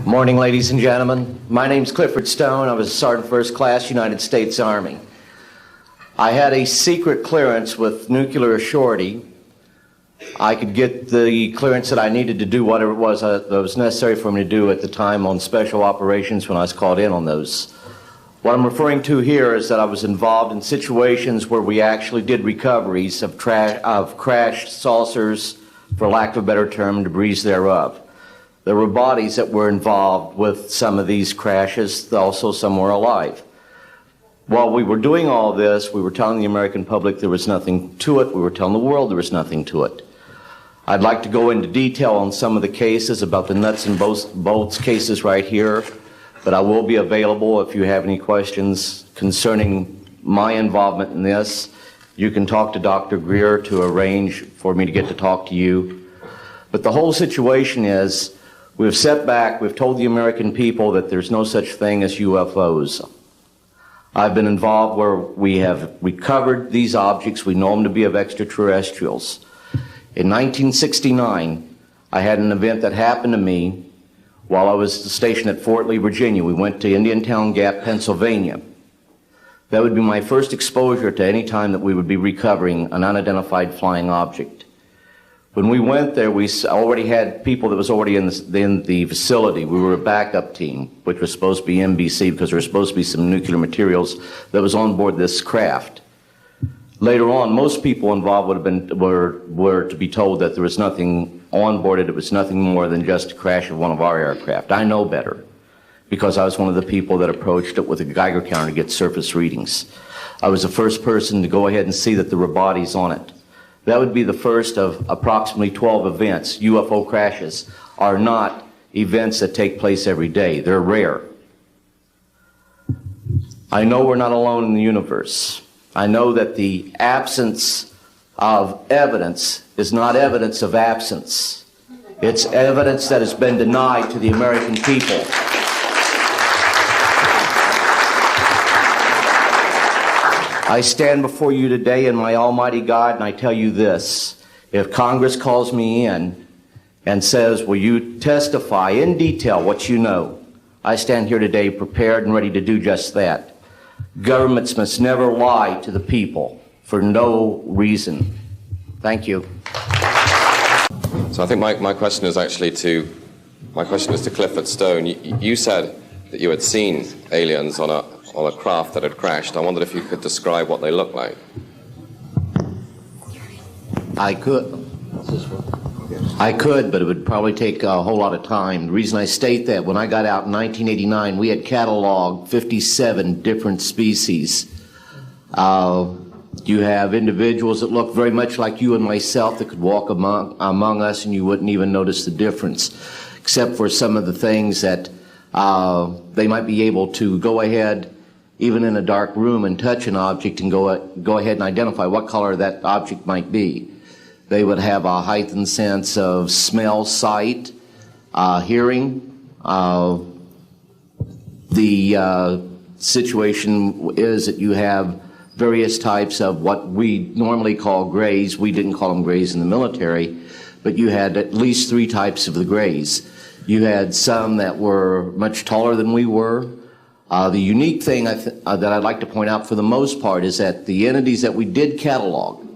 Morning, ladies and gentlemen. My name's Clifford Stone. I was a Sergeant First Class, United States Army. I had a secret clearance with nuclear surety. I could get the clearance that I needed to do whatever it was that was necessary for me to do at the time on special operations when I was called in on those. What I'm referring to here is that I was involved in situations where we actually did recoveries of crashed saucers, for lack of a better term, debris thereof. There were bodies that were involved with some of these crashes, also some were alive. While we were doing all this, we were telling the American public there was nothing to it. We were telling the world there was nothing to it. I'd like to go into detail on some of the cases about the nuts and bolts cases right here, but I will be available if you have any questions concerning my involvement in this. You can talk to Dr. Greer to arrange for me to get to talk to you. But the whole situation is, we've set back, we've told the American people that there's no such thing as UFOs. I've been involved where we have recovered these objects. We know them to be of extraterrestrials. In 1969, I had an event that happened to me while I was stationed at Fort Lee, Virginia. We went to Indiantown Gap, Pennsylvania. That would be my first exposure to any time that we would be recovering an unidentified flying object. When we went there, we already had people that was already in the facility. We were a backup team, which was supposed to be NBC because there was supposed to be some nuclear materials that was on board this craft. Later on, most people involved were to be told that there was nothing on board it. It was nothing more than just a crash of one of our aircraft. I know better because I was one of the people that approached it with a Geiger counter to get surface readings. I was the first person to go ahead and see that there were bodies on it. That would be the first of approximately 12 events. UFO crashes are not events that take place every day. They're rare. I know we're not alone in the universe. I know that the absence of evidence is not evidence of absence. It's evidence that has been denied to the American people. I stand before you today in my almighty God, and I tell you this. If Congress calls me in and says, will you testify in detail what you know, I stand here today prepared and ready to do just that. Governments must never lie to the people for no reason. Thank you. So I think my question is actually to Clifford Stone. You said that you had seen aliens on a craft that had crashed. I wondered if you could describe what they looked like. I could, but it would probably take a whole lot of time. The reason I state that, when I got out in 1989, we had cataloged 57 different species. You have individuals that look very much like you and myself that could walk among us and you wouldn't even notice the difference, except for some of the things that they might be able to go ahead, even in a dark room, and touch an object and go ahead and identify what color that object might be. They would have a heightened sense of smell, sight, hearing. The situation is that you have various types of what we normally call grays. We didn't call them grays in the military, but you had at least 3 types of the grays. You had some that were much taller than we were. The unique thing that I'd like to point out for the most part is that the entities that we did catalog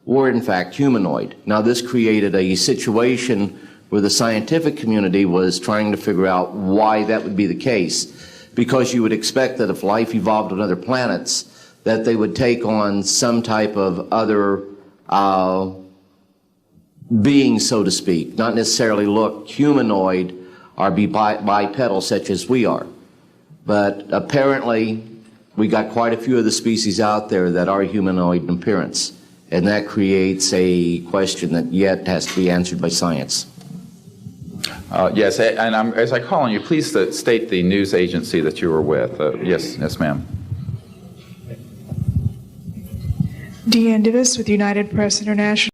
were in fact humanoid. Now this created a situation where the scientific community was trying to figure out why that would be the case, because you would expect that if life evolved on other planets that they would take on some type of other being, so to speak, not necessarily look humanoid or be bipedal such as we are. But apparently, we got quite a few of the species out there that are humanoid in appearance, and that creates a question that yet has to be answered by science. Yes, and as I call on you, please state the news agency that you were with. Yes, ma'am. Deanne Divis with United Press International.